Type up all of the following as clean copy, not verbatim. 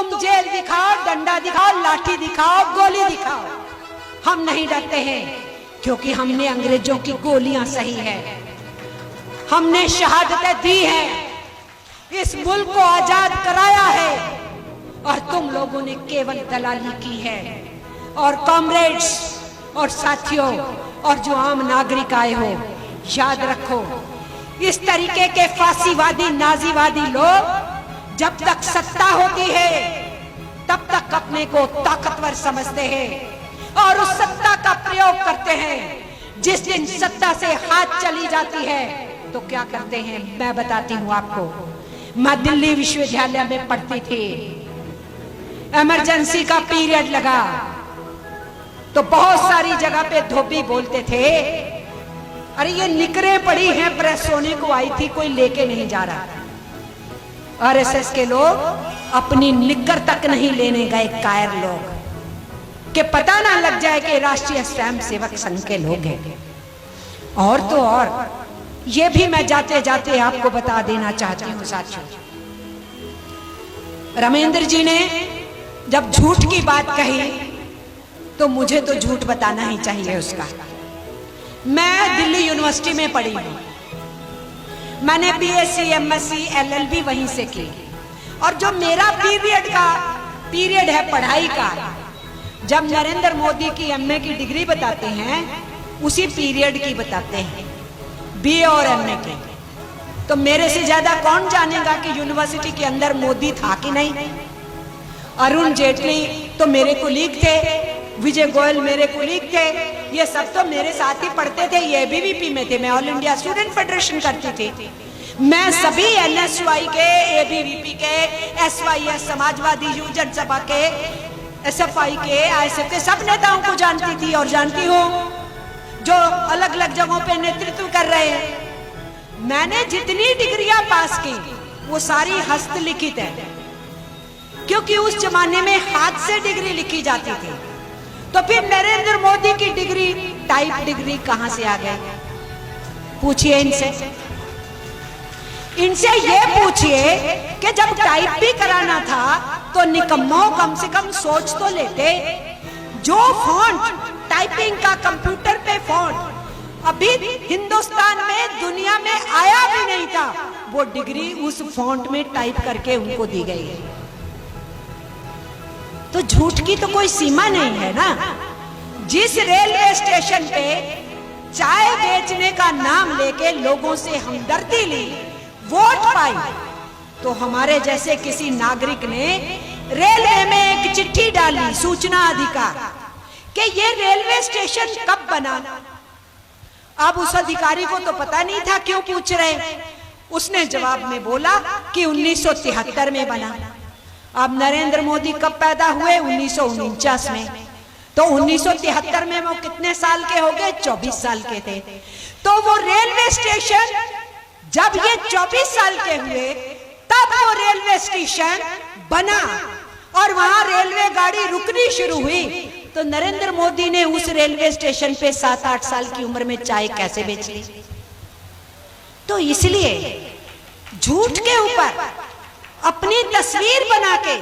तुम जेल दिखाओ, डंडा दिखाओ, लाठी दिखाओ, गोली दिखाओ, हम नहीं डरते हैं, क्योंकि हमने अंग्रेजों की गोलियां सही है, हमने शहादतें दी है, इस मुल्क को आजाद कराया है, और तुम लोगों ने केवल दलाली की है। और कॉमरेड्स और साथियों और जो आम नागरिक आए हो, याद रखो, इस तरीके के फांसीवादी नाजीवादी लोग जब तक सत्ता होती है तब तक अपने को ताकतवर समझते हैं और उस सत्ता का प्रयोग करते हैं। जिस दिन सत्ता से हाथ चली जाती है तो क्या करते हैं, मैं बताती हूँ आपको। मैं दिल्ली विश्वविद्यालय में पढ़ती थी, इमरजेंसी का पीरियड लगा तो बहुत सारी जगह पे धोबी बोलते थे, अरे ये निकरे पड़ी हैं, प्रेस होने को आई थी, कोई लेके नहीं जा रहा। आरएसएस के लोग अपनी निकर तक नहीं लेने गए, कायर लोग, कि पता ना लग जाए कि राष्ट्रीय स्वयं सेवक संघ के लोग हैं। और तो और ये भी मैं जाते जाते आपको बता देना चाहती हूँ साथियों, रामेंद्र जी ने जब झूठ की बात कही तो मुझे तो झूठ बताना ही चाहिए उसका। मैं दिल्ली यूनिवर्सिटी में पढ़ी हूँ, मैंने बीएससी, एमएससी, एलएलबी वहीं से की, और जो मेरा पीरियड है पढ़ाई का, जब नरेंद्र मोदी की एमए की डिग्री बताते हैं उसी पीरियड की बताते हैं, बीए और एमए की। तो मेरे से ज्यादा कौन जानेगा कि यूनिवर्सिटी के अंदर मोदी था कि नहीं। अरुण जेटली तो मेरे कुलीग थे, विजय गोयल मेरे कुलीग थे, ये सब तो मेरे साथ ही पढ़ते थे, ये एबीवीपी में थे, मैं ऑल इंडिया स्टूडेंट फेडरेशन करती थी। मैं सभी एनएसवाई के, एबीवीपी के, एसवाईएस समाजवादी युवजन सभा के, एसएफआई के, आईएसएफ के सब नेताओं को जानती थी और जानती हूँ जो अलग अलग जगहों पे नेतृत्व कर रहे हैं। मैंने जितनी डिग्रियां पास की वो सारी हस्तलिखित है, क्योंकि उस जमाने में हाथ से डिग्री लिखी जाती थी। तो फिर नरेंद्र मोदी की डिग्री टाइप डिग्री कहां से आ गई, पूछिए इनसे ये पूछिए कि जब टाइप भी कराना था तो निकम्मो कम से कम सोच तो लेते। जो फॉन्ट टाइपिंग का कंप्यूटर पे फॉन्ट अभी हिंदुस्तान में दुनिया में आया भी नहीं था, वो डिग्री उस फॉन्ट में टाइप करके उनको दी गई है। तो झूठ की तो कोई सीमा नहीं है ना। जिस रेलवे स्टेशन पे चाय बेचने का नाम लेके लोगों से हमदर्दी ली, वोट पाई, तो हमारे जैसे किसी नागरिक ने रेलवे में एक चिट्ठी डाली, सूचना अधिकार, कि ये रेलवे स्टेशन कब बना। अब उस अधिकारी को तो पता नहीं था क्यों पूछ रहे, उसने जवाब में बोला कि 1973 में बना। अब नरेंद्र मोदी कब पैदा हुए, 1949 में, तो 1973 में वो कितने साल के हो गए, 24 साल के थे। तो वो रेलवे स्टेशन जब ये 24 साल के हुए तब वो रेलवे स्टेशन बना और वहां रेलवे गाड़ी रुकनी शुरू हुई। तो नरेंद्र मोदी ने उस रेलवे स्टेशन पे 7-8 साल की उम्र में चाय कैसे बेच ली। तो इसलिए झूठ के ऊपर अपनी तस्वीर बना के,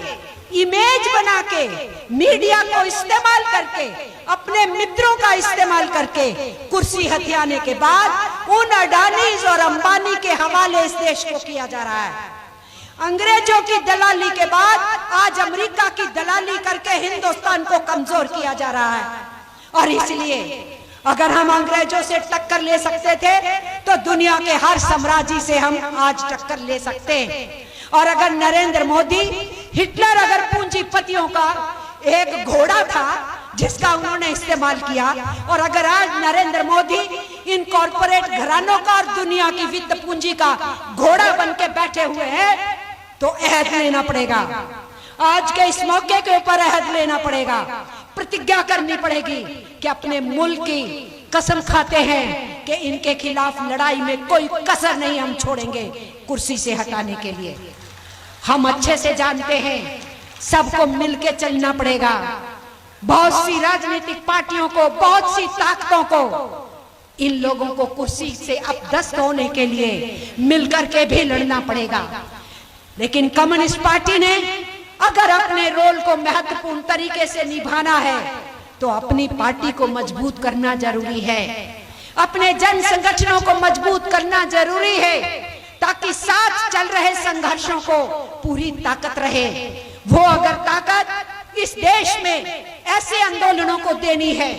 इमेज बना के, मीडिया को इस्तेमाल करके, अपने मित्रों का इस्तेमाल करके कुर्सी हथियाने के बाद उन अडानीज और अंबानी के हवाले इस देश को किया जा रहा है। अंग्रेजों की दलाली के बाद आज अमेरिका की दलाली करके हिंदुस्तान को कमजोर किया जा रहा है। और इसलिए अगर हम अंग्रेजों से टक्कर ले सकते थे तो दुनिया के हर साम्राज्य से हम आज टक्कर ले सकते हैं। और अगर नरेंद्र मोदी, हिटलर अगर पूंजीपतियों का एक घोड़ा था जिसका उन्होंने इस्तेमाल किया, और अगर आज नरेंद्र मोदी इन कॉर्पोरेट घरानों का और दुनिया की वित्त पूंजी का घोड़ा बन के बैठे हुए हैं, तो अहद लेना पड़ेगा। आज के इस मौके के ऊपर अहद लेना पड़ेगा, प्रतिज्ञा करनी पड़ेगी कि अपने मुल्क की कसम खाते हैं कि इनके खिलाफ लड़ाई में कोई कसर नहीं हम छोड़ेंगे कुर्सी से हटाने के लिए। हम अच्छे से जानते हैं सबको मिलके चलना पड़ेगा। बहुत सी राजनीतिक पार्टियों को, बहुत सी ताकतों को इन लोगों को कुर्सी से अपदस्थ होने के लिए मिलकर के भी लड़ना पड़ेगा। लेकिन कम्युनिस्ट पार्टी ने अगर अपने रोल को महत्वपूर्ण तरीके से निभाना है तो अपनी पार्टी को मजबूत करना जरूरी है, अपने जन संगठनों को मजबूत करना जरूरी है, ताकि साथ चल रहे संघर्षों को पूरी ताकत रहे। वो अगर ताकत इस देश में ऐसे आंदोलनों को देनी है,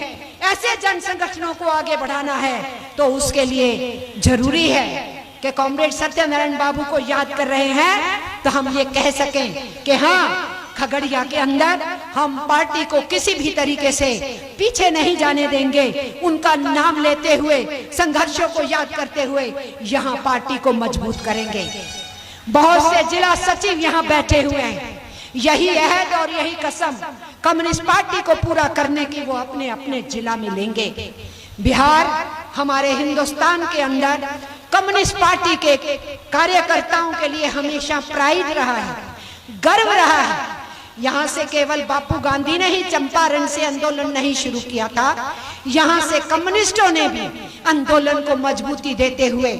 ऐसे जन संगठनों को आगे बढ़ाना है, तो उसके लिए जरूरी है कि कॉमरेड सत्यनारायण बाबू को याद कर रहे हैं तो हम ये कह सकें कि हाँ, खगड़िया के अंदर हम पार्टी को किसी भी तरीके से पीछे नहीं जाने देंगे। उनका नाम लेते हुए, संघर्षों को याद करते हुए यहाँ पार्टी को मजबूत करेंगे। बहुत से जिला सचिव यहाँ बैठे हुए हैं, यही अहद और यही कसम कम्युनिस्ट पार्टी को पूरा करने की वो अपने अपने जिला में लेंगे। बिहार हमारे हिंदुस्तान के अंदर कम्युनिस्ट पार्टी के कार्यकर्ताओं के लिए हमेशा प्राइड रहा है, गर्व रहा है। यहाँ से केवल बापू गांधी ने ही चंपारण से आंदोलन नहीं शुरू किया था, यहाँ से कम्युनिस्टों ने भी आंदोलन को मजबूती देते हुए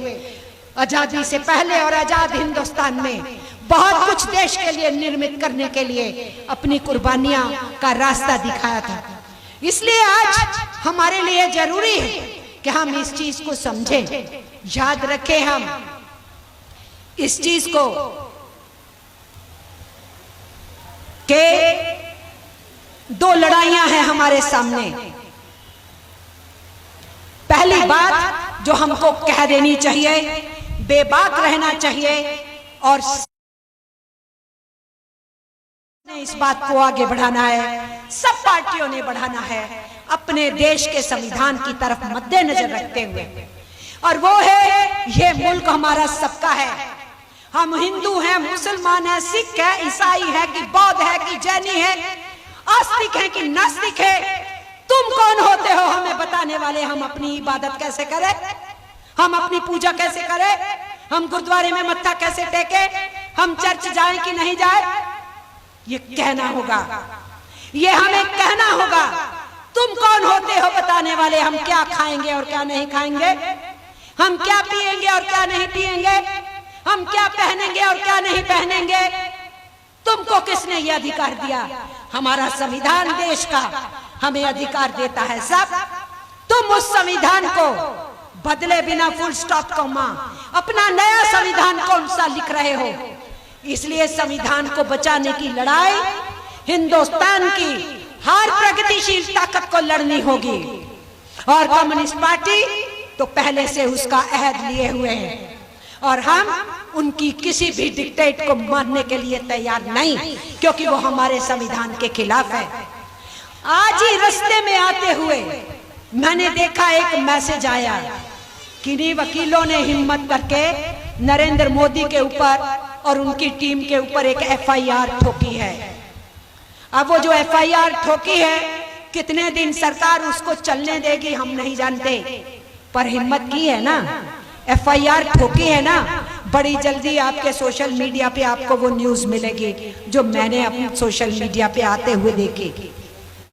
आजादी से पहले और आजाद हिंदुस्तान में बहुत कुछ देश के लिए निर्मित करने के लिए अपनी कुर्बानियां का रास्ता दिखाया था। इसलिए आज हमारे लिए जरूरी है कि हम इस चीज को समझें, याद रखें हम इस चीज को कि दो लड़ाइयां हैं हमारे सामने। पहली बात जो हमको कह देनी चाहिए, बेबाक रहना चाहिए और इस बात को आगे बढ़ाना है, सब पार्टियों ने बढ़ाना है अपने देश के संविधान की तरफ मद्देनजर रखते हुए, और वो है ये मुल्क हमारा सबका है। हम हिंदू हैं, मुसलमान हैं, सिख है, ईसाई है कि बौद्ध है कि जैनी है, आस्तिक है कि नास्तिक है, तुम कौन होते हो हमें बताने वाले? हम अपनी इबादत कैसे करें, हम अपनी पूजा कैसे करें, हम गुरुद्वारे में मत्था कैसे टेके, हम चर्च जाए कि नहीं जाए, ये कहना होगा, ये हमें कहना होगा। तुम कौन होते हो बताने वाले हम क्या खाएंगे और क्या नहीं खाएंगे, हम क्या पिएंगे और क्या नहीं पिएंगे, हम क्या पहनेंगे और क्या नहीं पहनेंगे? तुमको किसने ये अधिकार दिया? हमारा संविधान देश का हमें अधिकार देता है सब। तुम उस संविधान को बदले बिना फुल स्टॉप कॉमा अपना नया संविधान कौन सा लिख रहे हो? इसलिए संविधान को बचाने की लड़ाई हिंदुस्तान की हर प्रगतिशील ताकत को लड़नी होगी, और कम्युनिस्ट पार्टी तो पहले से उसका अहद लिए हुए है और हम उनकी किसी भी डिक्टेट को मानने के लिए तैयार नहीं, क्योंकि वो हमारे संविधान के खिलाफ है। आज ही रास्ते में आते हुए मैंने देखा एक मैसेज आया, किन्हीं वकीलों ने हिम्मत करके नरेंद्र मोदी के ऊपर और उनकी टीम के ऊपर एक एफआईआर ठोकी है। अब वो जो एफआईआर ठोकी है, कितने दिन सरकार उसको चलने देगी हम नहीं जानते, पर हिम्मत की है ना, एफआईआर ठोकी है ना। बड़ी जल्दी आपके सोशल मीडिया पे आपको वो न्यूज मिलेगी जो मैंने अपने सोशल मीडिया पे आते हुए देखी।